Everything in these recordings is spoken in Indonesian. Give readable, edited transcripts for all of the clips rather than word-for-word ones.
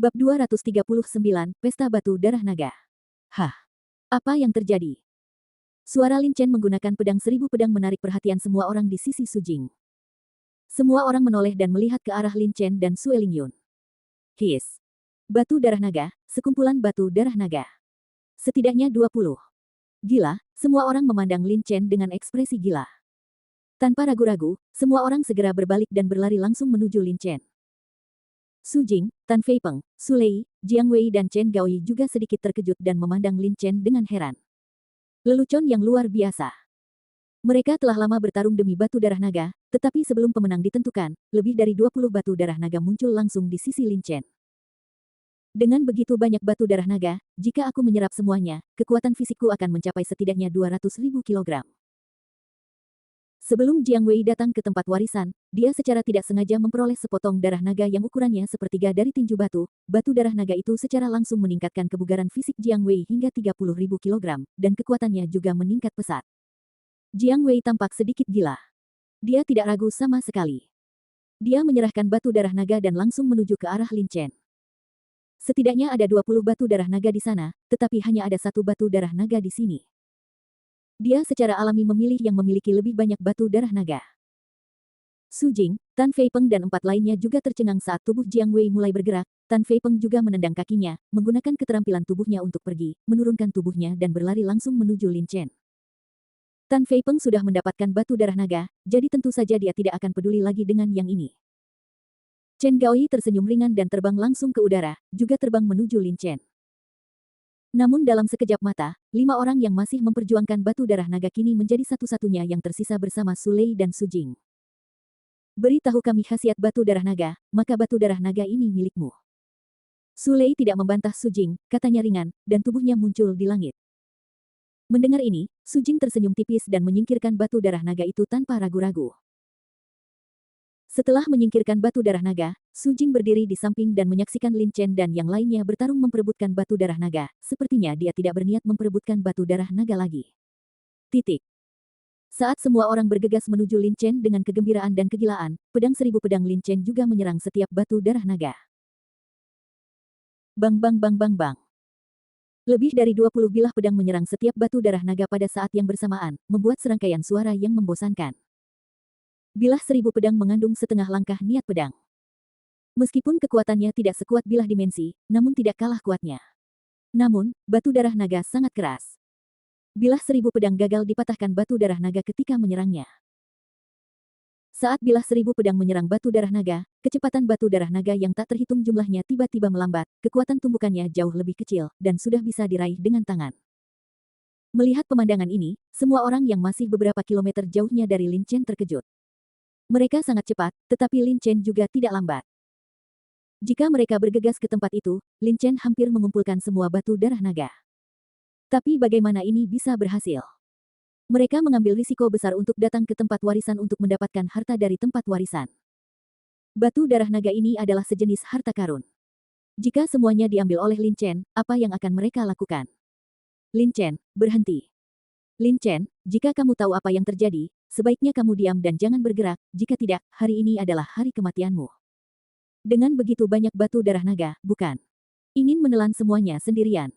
Bab 239, Pesta Batu Darah Naga. Hah? Apa yang terjadi? Suara Lin Chen menggunakan pedang 1000 pedang menarik perhatian semua orang di sisi Su Jing. Semua orang menoleh dan melihat ke arah Lin Chen dan Sue Lingyun. His. Batu Darah Naga, sekumpulan batu darah naga. Setidaknya 20. Gila, semua orang memandang Lin Chen dengan ekspresi gila. Tanpa ragu-ragu, semua orang segera berbalik dan berlari langsung menuju Lin Chen. Su Jing, Tan Fei Peng, Su Lei, Jiang Wei dan Chen Gaoyi juga sedikit terkejut dan memandang Lin Chen dengan heran. Lelucon yang luar biasa. Mereka telah lama bertarung demi batu darah naga, tetapi sebelum pemenang ditentukan, lebih dari 20 batu darah naga muncul langsung di sisi Lin Chen. Dengan begitu banyak batu darah naga, jika aku menyerap semuanya, kekuatan fisikku akan mencapai setidaknya 200.000 kilogram. Sebelum Jiang Wei datang ke tempat warisan, dia secara tidak sengaja memperoleh sepotong darah naga yang ukurannya sepertiga dari tinju batu. Batu darah naga itu secara langsung meningkatkan kebugaran fisik Jiang Wei hingga 30.000 kilogram, dan kekuatannya juga meningkat pesat. Jiang Wei tampak sedikit gila. Dia tidak ragu sama sekali. Dia menyerahkan batu darah naga dan langsung menuju ke arah Lin Chen. Setidaknya ada 20 batu darah naga di sana, tetapi hanya ada satu batu darah naga di sini. Dia secara alami memilih yang memiliki lebih banyak batu darah naga. Su Jing, Tan Fei Peng dan 4 lainnya juga tercengang saat tubuh Jiang Wei mulai bergerak. Tan Fei Peng juga menendang kakinya, menggunakan keterampilan tubuhnya untuk pergi, menurunkan tubuhnya dan berlari langsung menuju Lin Chen. Tan Fei Peng sudah mendapatkan batu darah naga, jadi tentu saja dia tidak akan peduli lagi dengan yang ini. Chen Gaoyi tersenyum ringan dan terbang langsung ke udara, juga terbang menuju Lin Chen. Namun dalam sekejap mata, 5 orang yang masih memperjuangkan batu darah naga kini menjadi satu-satunya yang tersisa bersama Su Lei dan Su Jing. Beritahu kami khasiat batu darah naga, maka batu darah naga ini milikmu. Su Lei tidak membantah Su Jing, katanya ringan, dan tubuhnya muncul di langit. Mendengar ini, Su Jing tersenyum tipis dan menyingkirkan batu darah naga itu tanpa ragu-ragu. Setelah menyingkirkan batu darah naga, Su Jing berdiri di samping dan menyaksikan Lin Chen dan yang lainnya bertarung memperebutkan batu darah naga. Sepertinya dia tidak berniat memperebutkan batu darah naga lagi. Titik. Saat semua orang bergegas menuju Lin Chen dengan kegembiraan dan kegilaan, pedang 1000 pedang Lin Chen juga menyerang setiap batu darah naga. Bang bang bang bang bang. Lebih dari 20 bilah pedang menyerang setiap batu darah naga pada saat yang bersamaan, membuat serangkaian suara yang membosankan. Bilah 1000 pedang mengandung setengah langkah niat pedang. Meskipun kekuatannya tidak sekuat bilah dimensi, namun tidak kalah kuatnya. Namun, batu darah naga sangat keras. Bilah 1000 pedang gagal dipatahkan batu darah naga ketika menyerangnya. Saat bilah 1000 pedang menyerang batu darah naga, kecepatan batu darah naga yang tak terhitung jumlahnya tiba-tiba melambat, kekuatan tumbukannya jauh lebih kecil, dan sudah bisa diraih dengan tangan. Melihat pemandangan ini, semua orang yang masih beberapa kilometer jauhnya dari Lin Chen terkejut. Mereka sangat cepat, tetapi Lin Chen juga tidak lambat. Jika mereka bergegas ke tempat itu, Lin Chen hampir mengumpulkan semua batu darah naga. Tapi bagaimana ini bisa berhasil? Mereka mengambil risiko besar untuk datang ke tempat warisan untuk mendapatkan harta dari tempat warisan. Batu darah naga ini adalah sejenis harta karun. Jika semuanya diambil oleh Lin Chen, apa yang akan mereka lakukan? Lin Chen, berhenti. Lin Chen, jika kamu tahu apa yang terjadi, sebaiknya kamu diam dan jangan bergerak, jika tidak, hari ini adalah hari kematianmu. Dengan begitu banyak batu darah naga, bukan? Ingin menelan semuanya sendirian.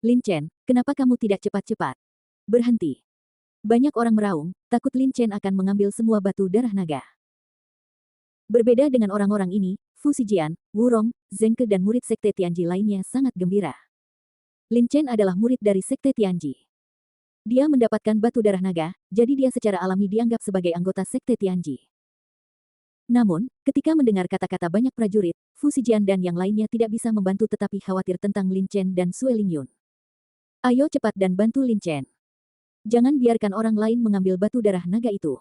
Lin Chen, kenapa kamu tidak cepat-cepat? Berhenti. Banyak orang meraung, takut Lin Chen akan mengambil semua batu darah naga. Berbeda dengan orang-orang ini, Fu Zijian, Wu Rong, Zheng Ke dan murid Sekte Tianji lainnya sangat gembira. Lin Chen adalah murid dari Sekte Tianji. Dia mendapatkan batu darah naga, jadi dia secara alami dianggap sebagai anggota Sekte Tianji. Namun, ketika mendengar kata-kata banyak prajurit, Fu Zijian dan yang lainnya tidak bisa membantu tetapi khawatir tentang Lin Chen dan Sue Lingyun. Ayo cepat dan bantu Lin Chen. Jangan biarkan orang lain mengambil batu darah naga itu.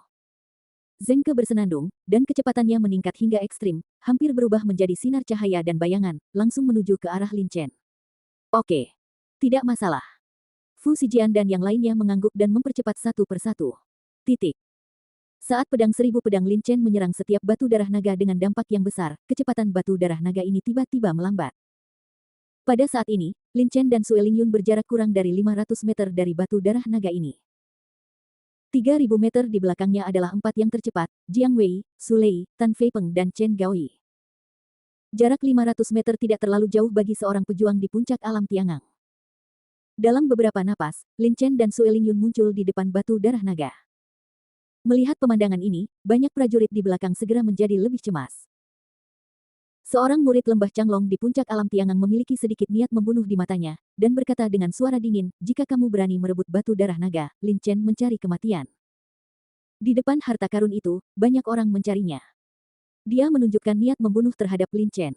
Zheng Ke bersenandung, dan kecepatannya meningkat hingga ekstrim, hampir berubah menjadi sinar cahaya dan bayangan, langsung menuju ke arah Lin Chen. Oke. Tidak masalah. Fu Zijian dan yang lainnya mengangguk dan mempercepat satu persatu. Titik. Saat pedang 1000 pedang Lin Chen menyerang setiap batu darah naga dengan dampak yang besar, kecepatan batu darah naga ini tiba-tiba melambat. Pada saat ini, Lin Chen dan Sue Lingyun berjarak kurang dari 500 meter dari batu darah naga ini. 3000 meter di belakangnya adalah 4 yang tercepat, Jiang Wei, Su Lei, Tan Fei Peng dan Chen Gaoyi. Jarak 500 meter tidak terlalu jauh bagi seorang pejuang di puncak alam Tiangang. Dalam beberapa napas, Lin Chen dan Sue Lingyun muncul di depan batu darah naga. Melihat pemandangan ini, banyak prajurit di belakang segera menjadi lebih cemas. Seorang murid lembah Changlong di puncak alam Tiangang memiliki sedikit niat membunuh di matanya, dan berkata dengan suara dingin, jika kamu berani merebut batu darah naga, Lin Chen mencari kematian. Di depan harta karun itu, banyak orang mencarinya. Dia menunjukkan niat membunuh terhadap Lin Chen.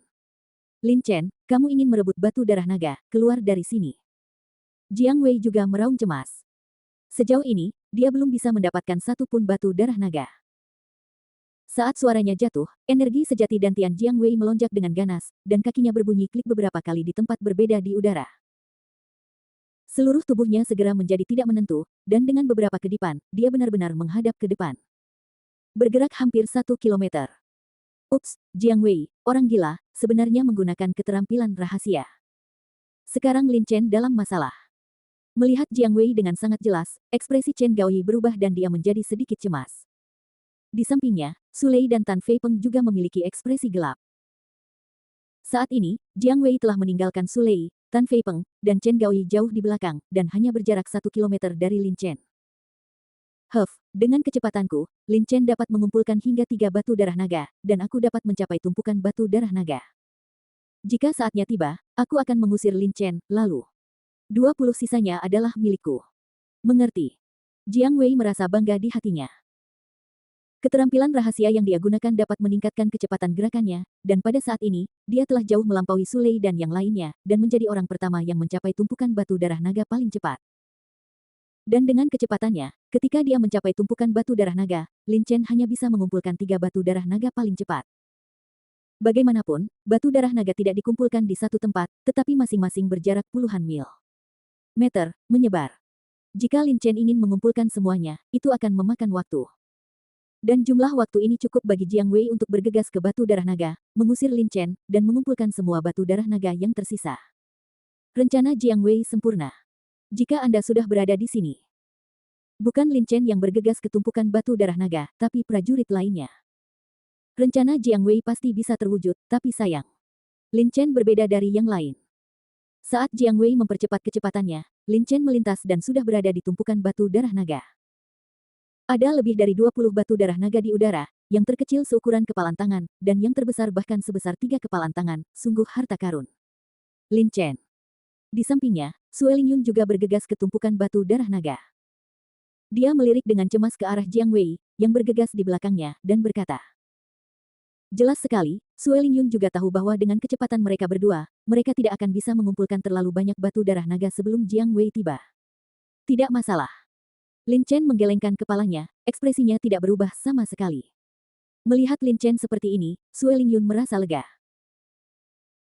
Lin Chen, kamu ingin merebut batu darah naga, keluar dari sini. Jiang Wei juga meraung cemas. Sejauh ini, dia belum bisa mendapatkan satu pun batu darah naga. Saat suaranya jatuh, energi sejati dan Tian Jiang Wei melonjak dengan ganas, dan kakinya berbunyi klik beberapa kali di tempat berbeda di udara. Seluruh tubuhnya segera menjadi tidak menentu, dan dengan beberapa kedipan, dia benar-benar menghadap ke depan. Bergerak hampir 1 kilometer. Ups, Jiang Wei, orang gila, sebenarnya menggunakan keterampilan rahasia. Sekarang Lin Chen dalam masalah. Melihat Jiang Wei dengan sangat jelas, ekspresi Chen Gaoyi berubah dan dia menjadi sedikit cemas. Di sampingnya, Su Lei dan Tan Fei Peng juga memiliki ekspresi gelap. Saat ini, Jiang Wei telah meninggalkan Su Lei, Tan Fei Peng, dan Chen Gaoyi jauh di belakang, dan hanya berjarak 1 kilometer dari Lin Chen. Dengan kecepatanku, Lin Chen dapat mengumpulkan hingga 3 batu darah naga, dan aku dapat mencapai tumpukan batu darah naga. Jika saatnya tiba, aku akan mengusir Lin Chen, lalu 20 sisanya adalah milikku. Mengerti. Jiang Wei merasa bangga di hatinya. Keterampilan rahasia yang dia gunakan dapat meningkatkan kecepatan gerakannya, dan pada saat ini, dia telah jauh melampaui Su Lei dan yang lainnya, dan menjadi orang pertama yang mencapai tumpukan batu darah naga paling cepat. Dan dengan kecepatannya, ketika dia mencapai tumpukan batu darah naga, Lin Chen hanya bisa mengumpulkan 3 batu darah naga paling cepat. Bagaimanapun, batu darah naga tidak dikumpulkan di satu tempat, tetapi masing-masing berjarak puluhan mil. Meter, menyebar. Jika Lin Chen ingin mengumpulkan semuanya, itu akan memakan waktu. Dan jumlah waktu ini cukup bagi Jiang Wei untuk bergegas ke batu darah naga, mengusir Lin Chen, dan mengumpulkan semua batu darah naga yang tersisa. Rencana Jiang Wei sempurna. Jika Anda sudah berada di sini. Bukan Lin Chen yang bergegas ke tumpukan batu darah naga, tapi prajurit lainnya. Rencana Jiang Wei pasti bisa terwujud, tapi sayang. Lin Chen berbeda dari yang lain. Saat Jiang Wei mempercepat kecepatannya, Lin Chen melintas dan sudah berada di tumpukan batu darah naga. Ada lebih dari 20 batu darah naga di udara, yang terkecil seukuran kepalan tangan, dan yang terbesar bahkan sebesar 3 kepalan tangan, sungguh harta karun. Lin Chen. Di sampingnya, Sue Lingyun juga bergegas ke tumpukan batu darah naga. Dia melirik dengan cemas ke arah Jiang Wei, yang bergegas di belakangnya, dan berkata, jelas sekali, Sue Lingyun juga tahu bahwa dengan kecepatan mereka berdua, mereka tidak akan bisa mengumpulkan terlalu banyak batu darah naga sebelum Jiang Wei tiba. Tidak masalah. Lin Chen menggelengkan kepalanya, ekspresinya tidak berubah sama sekali. Melihat Lin Chen seperti ini, Sue Lingyun merasa lega.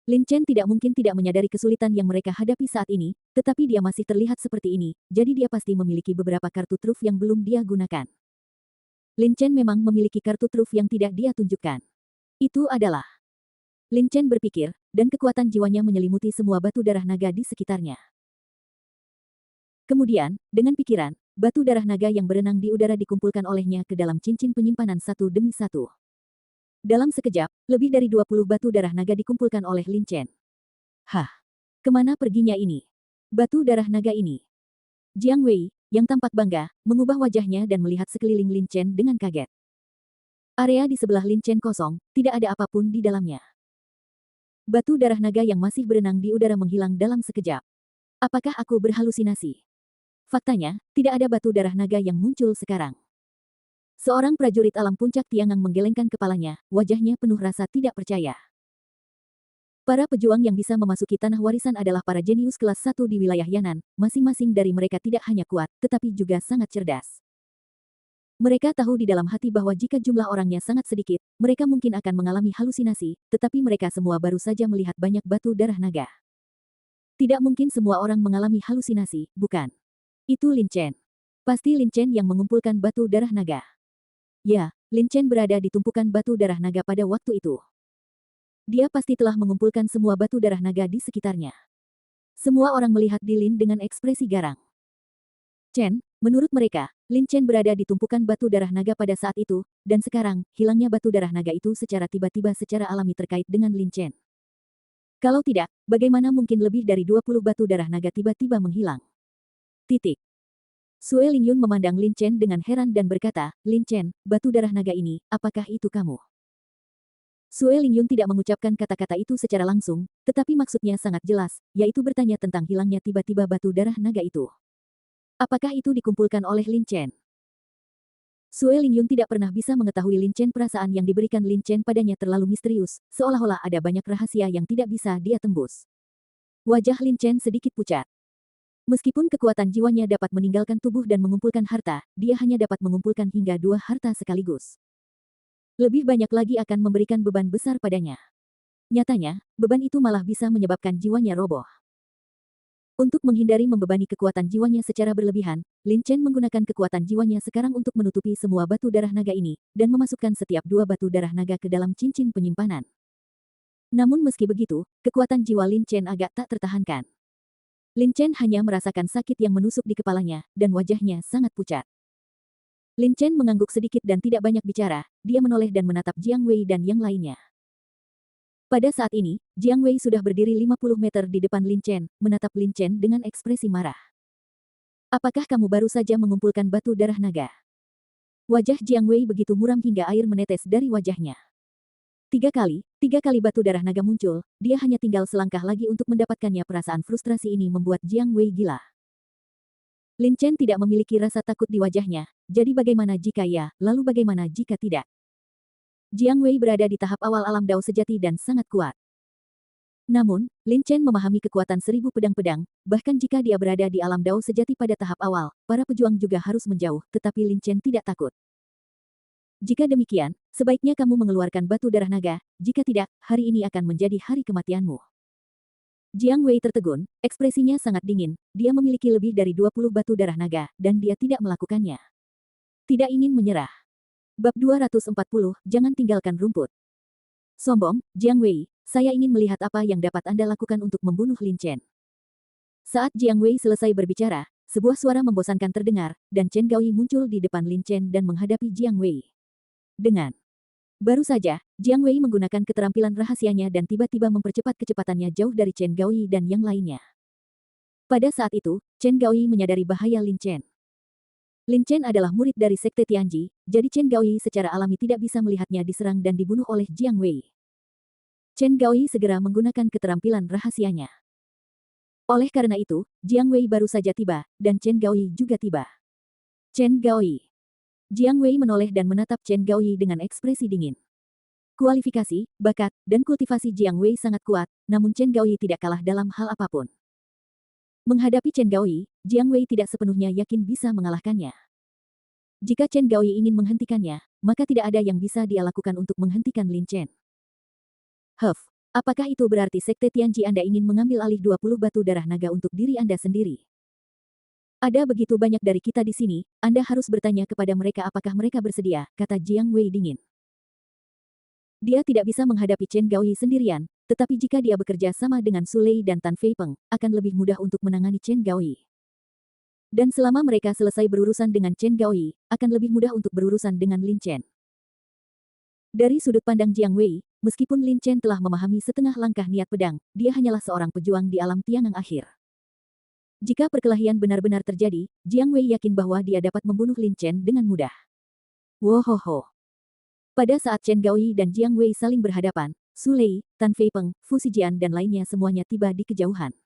Lin Chen tidak mungkin tidak menyadari kesulitan yang mereka hadapi saat ini, tetapi dia masih terlihat seperti ini, jadi dia pasti memiliki beberapa kartu truf yang belum dia gunakan. Lin Chen memang memiliki kartu truf yang tidak dia tunjukkan. Itu adalah Lin Chen berpikir, dan kekuatan jiwanya menyelimuti semua batu darah naga di sekitarnya. Kemudian, dengan pikiran, batu darah naga yang berenang di udara dikumpulkan olehnya ke dalam cincin penyimpanan satu demi satu. Dalam sekejap, lebih dari 20 batu darah naga dikumpulkan oleh Lin Chen. Hah? Kemana perginya ini? Batu darah naga ini. Jiang Wei, yang tampak bangga, mengubah wajahnya dan melihat sekeliling Lin Chen dengan kaget. Area di sebelah Lin Chen kosong, tidak ada apapun di dalamnya. Batu darah naga yang masih berenang di udara menghilang dalam sekejap. Apakah aku berhalusinasi? Faktanya, tidak ada batu darah naga yang muncul sekarang. Seorang prajurit alam puncak Tiangang menggelengkan kepalanya, wajahnya penuh rasa tidak percaya. Para pejuang yang bisa memasuki tanah warisan adalah para jenius kelas 1 di wilayah Yan'an, masing-masing dari mereka tidak hanya kuat, tetapi juga sangat cerdas. Mereka tahu di dalam hati bahwa jika jumlah orangnya sangat sedikit, mereka mungkin akan mengalami halusinasi, tetapi mereka semua baru saja melihat banyak batu darah naga. Tidak mungkin semua orang mengalami halusinasi, bukan? Itu Lin Chen. Pasti Lin Chen yang mengumpulkan batu darah naga. Ya, Lin Chen berada di tumpukan batu darah naga pada waktu itu. Dia pasti telah mengumpulkan semua batu darah naga di sekitarnya. Semua orang melihat di Lin dengan ekspresi garang. Chen, menurut mereka, Lin Chen berada di tumpukan batu darah naga pada saat itu, dan sekarang, hilangnya batu darah naga itu secara tiba-tiba secara alami terkait dengan Lin Chen. Kalau tidak, bagaimana mungkin lebih dari 20 batu darah naga tiba-tiba menghilang? Titik. Sue Lingyun memandang Lin Chen dengan heran dan berkata, Lin Chen, batu darah naga ini, apakah itu kamu? Sue Lingyun tidak mengucapkan kata-kata itu secara langsung, tetapi maksudnya sangat jelas, yaitu bertanya tentang hilangnya tiba-tiba batu darah naga itu. Apakah itu dikumpulkan oleh Lin Chen? Sue Lingyun tidak pernah bisa mengetahui Lin Chen. Perasaan yang diberikan Lin Chen padanya terlalu misterius, seolah-olah ada banyak rahasia yang tidak bisa dia tembus. Wajah Lin Chen sedikit pucat. Meskipun kekuatan jiwanya dapat meninggalkan tubuh dan mengumpulkan harta, dia hanya dapat mengumpulkan hingga 2 harta sekaligus. Lebih banyak lagi akan memberikan beban besar padanya. Nyatanya, beban itu malah bisa menyebabkan jiwanya roboh. Untuk menghindari membebani kekuatan jiwanya secara berlebihan, Lin Chen menggunakan kekuatan jiwanya sekarang untuk menutupi semua batu darah naga ini, dan memasukkan setiap 2 batu darah naga ke dalam cincin penyimpanan. Namun meski begitu, kekuatan jiwa Lin Chen agak tak tertahankan. Lin Chen hanya merasakan sakit yang menusuk di kepalanya, dan wajahnya sangat pucat. Lin Chen mengangguk sedikit dan tidak banyak bicara, dia menoleh dan menatap Jiang Wei dan yang lainnya. Pada saat ini, Jiang Wei sudah berdiri 50 meter di depan Lin Chen, menatap Lin Chen dengan ekspresi marah. Apakah kamu baru saja mengumpulkan batu darah naga? Wajah Jiang Wei begitu muram hingga air menetes dari wajahnya. 3 kali batu darah naga muncul, dia hanya tinggal selangkah lagi untuk mendapatkannya. Perasaan frustrasi ini membuat Jiang Wei gila. Lin Chen tidak memiliki rasa takut di wajahnya, jadi bagaimana jika ya, lalu bagaimana jika tidak? Jiang Wei berada di tahap awal alam Dao sejati dan sangat kuat. Namun, Lin Chen memahami kekuatan 1000 pedang-pedang, bahkan jika dia berada di alam Dao sejati pada tahap awal, para pejuang juga harus menjauh, tetapi Lin Chen tidak takut. Jika demikian, sebaiknya kamu mengeluarkan batu darah naga, jika tidak, hari ini akan menjadi hari kematianmu. Jiang Wei tertegun, ekspresinya sangat dingin, dia memiliki lebih dari 20 batu darah naga, dan dia tidak melakukannya. Tidak ingin menyerah. Bab 240, jangan tinggalkan rumput. Sombong, Jiang Wei, saya ingin melihat apa yang dapat Anda lakukan untuk membunuh Lin Chen. Saat Jiang Wei selesai berbicara, sebuah suara membosankan terdengar, dan Chen Gaoyi muncul di depan Lin Chen dan menghadapi Jiang Wei. Baru saja, Jiang Wei menggunakan keterampilan rahasianya dan tiba-tiba mempercepat kecepatannya jauh dari Chen Gaoyi dan yang lainnya. Pada saat itu, Chen Gaoyi menyadari bahaya Lin Chen. Lin Chen adalah murid dari Sekte Tianji, jadi Chen Gaoyi secara alami tidak bisa melihatnya diserang dan dibunuh oleh Jiang Wei. Chen Gaoyi segera menggunakan keterampilan rahasianya. Oleh karena itu, Jiang Wei baru saja tiba, dan Chen Gaoyi juga tiba. Chen Gaoyi. Jiang Wei menoleh dan menatap Chen Gaoyi dengan ekspresi dingin. Kualifikasi, bakat, dan kultivasi Jiang Wei sangat kuat, namun Chen Gaoyi tidak kalah dalam hal apapun. Menghadapi Chen Gaoyi, Jiang Wei tidak sepenuhnya yakin bisa mengalahkannya. Jika Chen Gaoyi ingin menghentikannya, maka tidak ada yang bisa dia lakukan untuk menghentikan Lin Chen. Apakah itu berarti Sekte Tianji Anda ingin mengambil alih 20 batu darah naga untuk diri Anda sendiri? Ada begitu banyak dari kita di sini, Anda harus bertanya kepada mereka apakah mereka bersedia, kata Jiang Wei dingin. Dia tidak bisa menghadapi Chen Gaoyi sendirian, tetapi jika dia bekerja sama dengan Su Lei dan Tan Fei Peng, akan lebih mudah untuk menangani Chen Gaoyi. Dan selama mereka selesai berurusan dengan Chen Gaoyi, akan lebih mudah untuk berurusan dengan Lin Chen. Dari sudut pandang Jiang Wei, meskipun Lin Chen telah memahami setengah langkah niat pedang, dia hanyalah seorang pejuang di alam Tiangang akhir. Jika perkelahian benar-benar terjadi, Jiang Wei yakin bahwa dia dapat membunuh Lin Chen dengan mudah. Wohoho. Pada saat Chen Gaoyi dan Jiang Wei saling berhadapan, Su Lei, Tan Fei Peng, Fu Zijian dan lainnya semuanya tiba di kejauhan.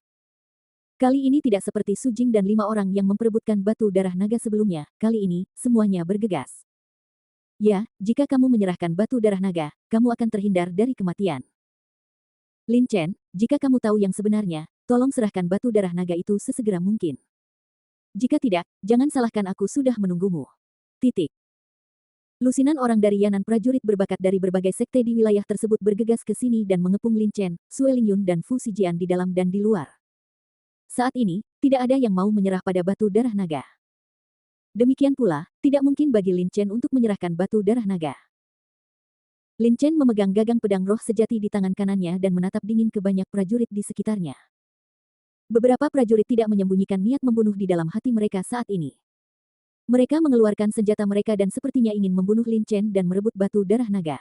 Kali ini tidak seperti Su Jing dan 5 orang yang memperebutkan batu darah naga sebelumnya, kali ini, semuanya bergegas. Ya, jika kamu menyerahkan batu darah naga, kamu akan terhindar dari kematian. Lin Chen, jika kamu tahu yang sebenarnya, tolong serahkan batu darah naga itu sesegera mungkin. Jika tidak, jangan salahkan aku sudah menunggumu. Titik. Lusinan orang dari Yanan prajurit berbakat dari berbagai sekte di wilayah tersebut bergegas ke sini dan mengepung Lin Chen, Sue Lingyun dan Fu Zijian di dalam dan di luar. Saat ini, tidak ada yang mau menyerah pada batu darah naga. Demikian pula, tidak mungkin bagi Lin Chen untuk menyerahkan batu darah naga. Lin Chen memegang gagang pedang roh sejati di tangan kanannya dan menatap dingin ke banyak prajurit di sekitarnya. Beberapa prajurit tidak menyembunyikan niat membunuh di dalam hati mereka saat ini. Mereka mengeluarkan senjata mereka dan sepertinya ingin membunuh Lin Chen dan merebut batu darah naga.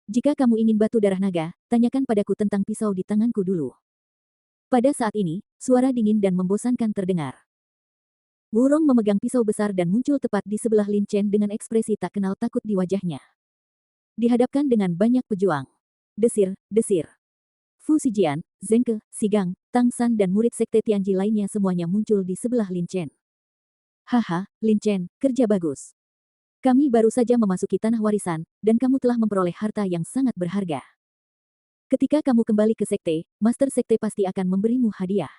Jika kamu ingin batu darah naga, tanyakan padaku tentang pisau di tanganku dulu. Pada saat ini, suara dingin dan membosankan terdengar. Wurong memegang pisau besar dan muncul tepat di sebelah Lin Chen dengan ekspresi tak kenal takut di wajahnya. Dihadapkan dengan banyak pejuang. Desir, desir. Fu Zijian, Zheng Ke, Sigang, Tang San dan murid sekte Tianji lainnya semuanya muncul di sebelah Lin Chen. Haha, Lin Chen, kerja bagus. Kami baru saja memasuki tanah warisan, dan kamu telah memperoleh harta yang sangat berharga. Ketika kamu kembali ke sekte, Master Sekte pasti akan memberimu hadiah.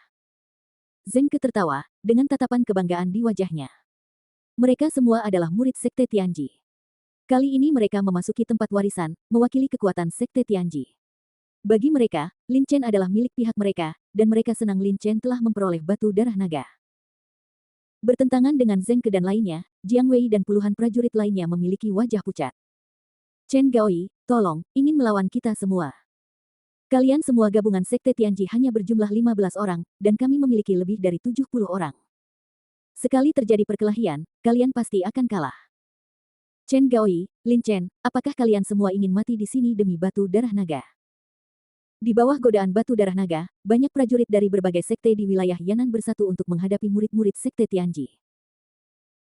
Zheng Ke tertawa, dengan tatapan kebanggaan di wajahnya. Mereka semua adalah murid Sekte Tianji. Kali ini mereka memasuki tempat warisan, mewakili kekuatan Sekte Tianji. Bagi mereka, Lin Chen adalah milik pihak mereka, dan mereka senang Lin Chen telah memperoleh batu darah naga. Bertentangan dengan Zheng Ke dan lainnya, Jiang Wei dan puluhan prajurit lainnya memiliki wajah pucat. Chen Gaoi, tolong, ingin melawan kita semua. Kalian semua gabungan Sekte Tianji hanya berjumlah 15 orang, dan kami memiliki lebih dari 70 orang. Sekali terjadi perkelahian, kalian pasti akan kalah. Chen Gaoi, Lin Chen, apakah kalian semua ingin mati di sini demi batu darah naga? Di bawah godaan batu darah naga, banyak prajurit dari berbagai sekte di wilayah Yanan bersatu untuk menghadapi murid-murid Sekte Tianji.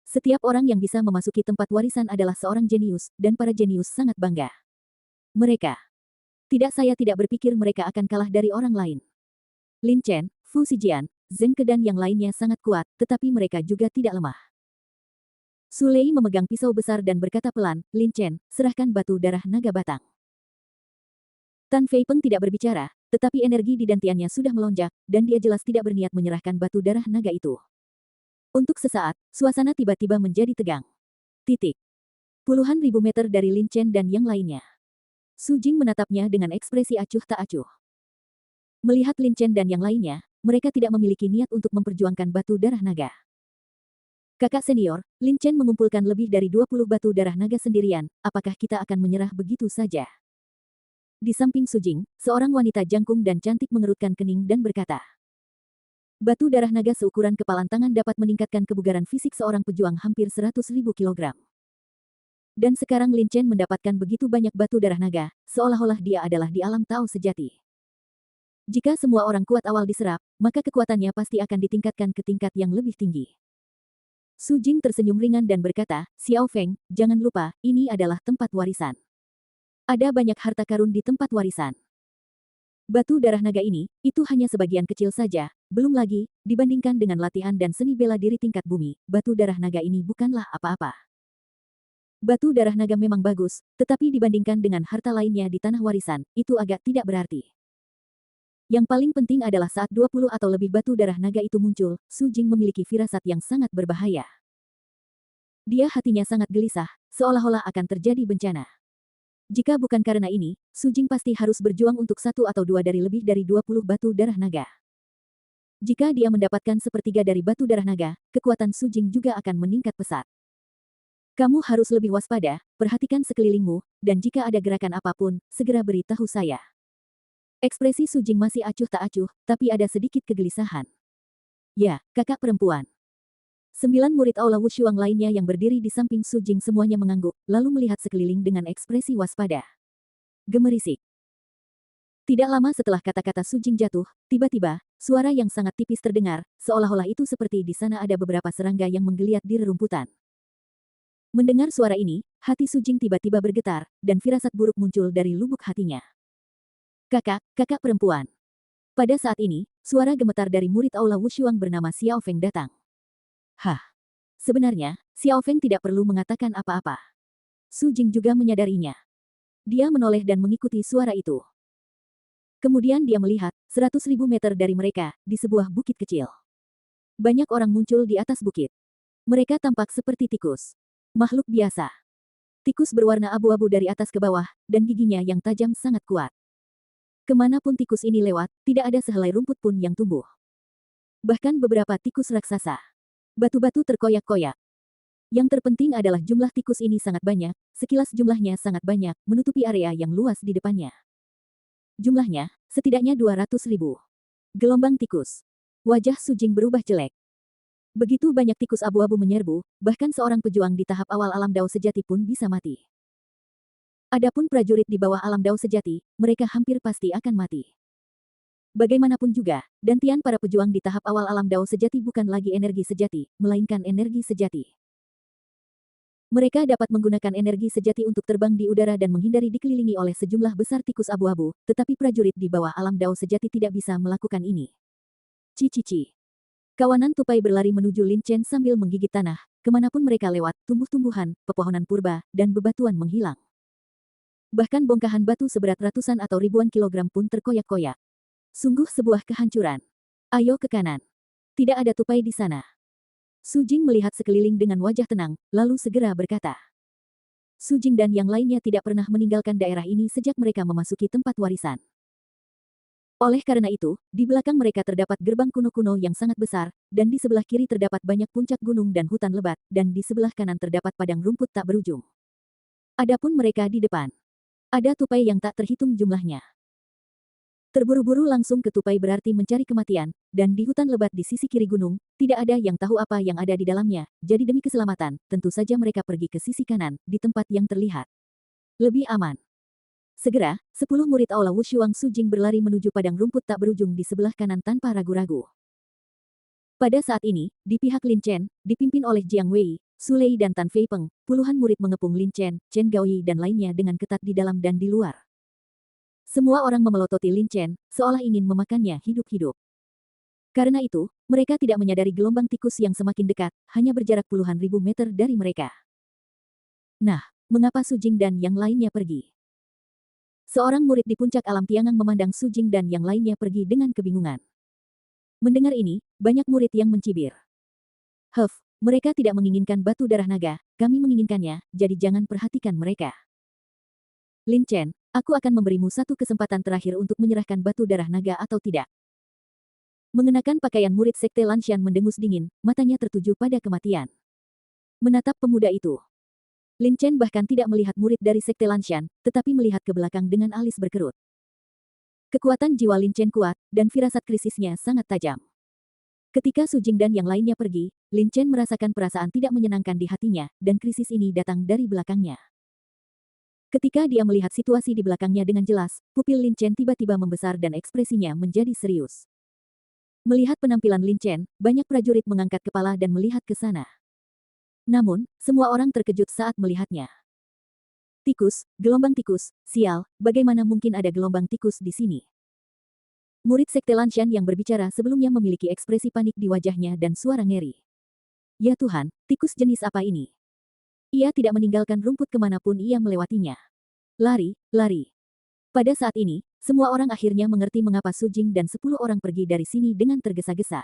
Setiap orang yang bisa memasuki tempat warisan adalah seorang jenius, dan para jenius sangat bangga. Mereka. Saya tidak berpikir mereka akan kalah dari orang lain. Lin Chen, Fu Zijian, Zheng Ke dan yang lainnya sangat kuat, tetapi mereka juga tidak lemah. Su Lei memegang pisau besar dan berkata pelan, Lin Chen, serahkan batu darah naga batang. Tan Fei Peng tidak berbicara, tetapi energi di dantiannya sudah melonjak, dan dia jelas tidak berniat menyerahkan batu darah naga itu. Untuk sesaat, suasana tiba-tiba menjadi tegang. Titik. Puluhan ribu meter dari Lin Chen dan yang lainnya. Su Jing menatapnya dengan ekspresi acuh tak acuh. Melihat Lin Chen dan yang lainnya, mereka tidak memiliki niat untuk memperjuangkan batu darah naga. Kakak senior, Lin Chen mengumpulkan lebih dari 20 batu darah naga sendirian, apakah kita akan menyerah begitu saja? Di samping Su Jing, seorang wanita jangkung dan cantik mengerutkan kening dan berkata, batu darah naga seukuran kepalan tangan dapat meningkatkan kebugaran fisik seorang pejuang hampir 100.000 kilogram. Dan sekarang Lin Chen mendapatkan begitu banyak batu darah naga, seolah-olah dia adalah di alam Tao sejati. Jika semua orang kuat awal diserap, maka kekuatannya pasti akan ditingkatkan ke tingkat yang lebih tinggi. Su Jing tersenyum ringan dan berkata, Xiao Feng, jangan lupa, ini adalah tempat warisan. Ada banyak harta karun di tempat warisan. Batu darah naga ini, itu hanya sebagian kecil saja, belum lagi, dibandingkan dengan latihan dan seni bela diri tingkat bumi, batu darah naga ini bukanlah apa-apa. Batu darah naga memang bagus, tetapi dibandingkan dengan harta lainnya di tanah warisan, itu agak tidak berarti. Yang paling penting adalah saat 20 atau lebih batu darah naga itu muncul, Su Jing memiliki firasat yang sangat berbahaya. Dia hatinya sangat gelisah, seolah-olah akan terjadi bencana. Jika bukan karena ini, Su Jing pasti harus berjuang untuk satu atau dua dari lebih dari 20 batu darah naga. Jika dia mendapatkan sepertiga dari batu darah naga, kekuatan Su Jing juga akan meningkat pesat. Kamu harus lebih waspada, perhatikan sekelilingmu, dan jika ada gerakan apapun, segera beritahu saya. Ekspresi Su Jing masih acuh tak acuh, tapi ada sedikit kegelisahan. Ya, kakak perempuan. 9 murid Aula Wushuang lainnya yang berdiri di samping Su Jing semuanya mengangguk, lalu melihat sekeliling dengan ekspresi waspada. Gemerisik. Tidak lama setelah kata-kata Su Jing jatuh, tiba-tiba, suara yang sangat tipis terdengar, seolah-olah itu seperti di sana ada beberapa serangga yang menggeliat di rerumputan. Mendengar suara ini, hati Su Jing tiba-tiba bergetar, dan firasat buruk muncul dari lubuk hatinya. Kakak perempuan. Pada saat ini, suara gemetar dari murid Aula Wushuang bernama Xiao Feng datang. Hah. Sebenarnya, Xiao Feng tidak perlu mengatakan apa-apa. Su Jing juga menyadarinya. Dia menoleh dan mengikuti suara itu. Kemudian dia melihat, 100.000 meter dari mereka, di sebuah bukit kecil. Banyak orang muncul di atas bukit. Mereka tampak seperti tikus. Makhluk biasa. Tikus berwarna abu-abu dari atas ke bawah, dan giginya yang tajam sangat kuat. Kemanapun tikus ini lewat, tidak ada sehelai rumput pun yang tumbuh. Bahkan beberapa tikus raksasa. Batu-batu terkoyak-koyak. Yang terpenting adalah jumlah tikus ini sangat banyak, sekilas jumlahnya sangat banyak, menutupi area yang luas di depannya. Jumlahnya, setidaknya 200.000. Gelombang tikus. Wajah Su Jing berubah jelek. Begitu banyak tikus abu-abu menyerbu, bahkan seorang pejuang di tahap awal alam Dao sejati pun bisa mati. Adapun prajurit di bawah alam Dao sejati, mereka hampir pasti akan mati. Bagaimanapun juga, dantian para pejuang di tahap awal alam Dao sejati bukan lagi energi sejati, melainkan energi sejati. Mereka dapat menggunakan energi sejati untuk terbang di udara dan menghindari dikelilingi oleh sejumlah besar tikus abu-abu, tetapi prajurit di bawah alam Dao sejati tidak bisa melakukan ini. Cici. Kawanan tupai berlari menuju Lin Chen sambil menggigit tanah, kemanapun mereka lewat, tumbuh-tumbuhan, pepohonan purba, dan bebatuan menghilang. Bahkan bongkahan batu seberat ratusan atau ribuan kilogram pun terkoyak-koyak. Sungguh sebuah kehancuran. Ayo ke kanan. Tidak ada tupai di sana. Su Jing melihat sekeliling dengan wajah tenang, lalu segera berkata. Su Jing dan yang lainnya tidak pernah meninggalkan daerah ini sejak mereka memasuki tempat warisan. Oleh karena itu, di belakang mereka terdapat gerbang kuno-kuno yang sangat besar, dan di sebelah kiri terdapat banyak puncak gunung dan hutan lebat, dan di sebelah kanan terdapat padang rumput tak berujung. Adapun mereka di depan. Ada tupai yang tak terhitung jumlahnya. Terburu-buru langsung ke tupai berarti mencari kematian, dan di hutan lebat di sisi kiri gunung, tidak ada yang tahu apa yang ada di dalamnya, jadi demi keselamatan, tentu saja mereka pergi ke sisi kanan, di tempat yang terlihat lebih aman. Segera, 10 murid Aula Wushuang Su Jing berlari menuju padang rumput tak berujung di sebelah kanan tanpa ragu-ragu. Pada saat ini, di pihak Lin Chen, dipimpin oleh Jiang Wei, Su Lei dan Tan Fei Peng, puluhan murid mengepung Lin Chen, Chen Gaoyi dan lainnya dengan ketat di dalam dan di luar. Semua orang memelototi Lin Chen, seolah ingin memakannya hidup-hidup. Karena itu, mereka tidak menyadari gelombang tikus yang semakin dekat, hanya berjarak puluhan ribu meter dari mereka. Nah, mengapa Su Jing dan yang lainnya pergi? Seorang murid di puncak alam Tiangang memandang Su Jing dan yang lainnya pergi dengan kebingungan. Mendengar ini, banyak murid yang mencibir. Mereka tidak menginginkan batu darah naga, kami menginginkannya, jadi jangan perhatikan mereka. Lin Chen, aku akan memberimu satu kesempatan terakhir untuk menyerahkan batu darah naga atau tidak. Mengenakan pakaian murid sekte Lanshan mendengus dingin, matanya tertuju pada kematian. Menatap pemuda itu. Lin Chen bahkan tidak melihat murid dari sekte Lanshan, tetapi melihat ke belakang dengan alis berkerut. Kekuatan jiwa Lin Chen kuat, dan firasat krisisnya sangat tajam. Ketika Su Jing dan yang lainnya pergi, Lin Chen merasakan perasaan tidak menyenangkan di hatinya, dan krisis ini datang dari belakangnya. Ketika dia melihat situasi di belakangnya dengan jelas, pupil Lin Chen tiba-tiba membesar dan ekspresinya menjadi serius. Melihat penampilan Lin Chen, banyak prajurit mengangkat kepala dan melihat ke sana. Namun, semua orang terkejut saat melihatnya. Tikus, gelombang tikus, sial, bagaimana mungkin ada gelombang tikus di sini? Murid sekte Lanshan yang berbicara sebelumnya memiliki ekspresi panik di wajahnya dan suara ngeri. Ya Tuhan, tikus jenis apa ini? Ia tidak meninggalkan rumput kemanapun ia melewatinya. Lari, lari. Pada saat ini, semua orang akhirnya mengerti mengapa Su Jing dan 10 orang pergi dari sini dengan tergesa-gesa.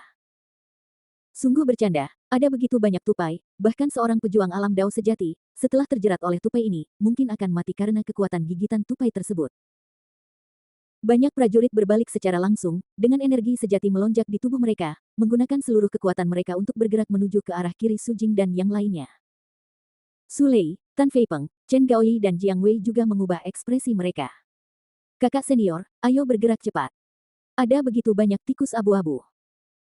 Sungguh bercanda, ada begitu banyak tupai, bahkan seorang pejuang alam Dao sejati, setelah terjerat oleh tupai ini, mungkin akan mati karena kekuatan gigitan tupai tersebut. Banyak prajurit berbalik secara langsung, dengan energi sejati melonjak di tubuh mereka, menggunakan seluruh kekuatan mereka untuk bergerak menuju ke arah kiri Su Jing dan yang lainnya. Su Lei, Tan Fei Peng, Chen Gaoyi dan Jiang Wei juga mengubah ekspresi mereka. Kakak senior, ayo bergerak cepat. Ada begitu banyak tikus abu-abu.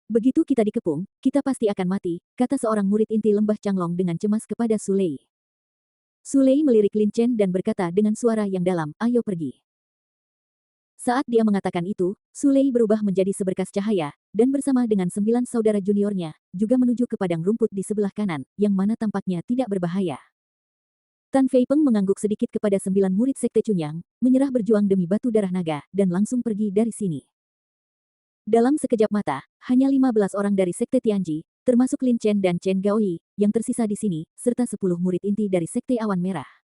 Begitu kita dikepung, kita pasti akan mati, kata seorang murid inti lembah Changlong dengan cemas kepada Su Lei. Su Lei melirik Lin Chen dan berkata dengan suara yang dalam, ayo pergi. Saat dia mengatakan itu, Su Lei berubah menjadi seberkas cahaya, dan bersama dengan 9 saudara juniornya, juga menuju ke padang rumput di sebelah kanan, yang mana tampaknya tidak berbahaya. Tan Fei Peng mengangguk sedikit kepada 9 murid sekte Cunyang, menyerah berjuang demi batu darah naga, dan langsung pergi dari sini. Dalam sekejap mata, hanya 15 orang dari sekte Tianji, termasuk Lin Chen dan Chen Gaoyi, yang tersisa di sini, serta 10 murid inti dari sekte Awan Merah.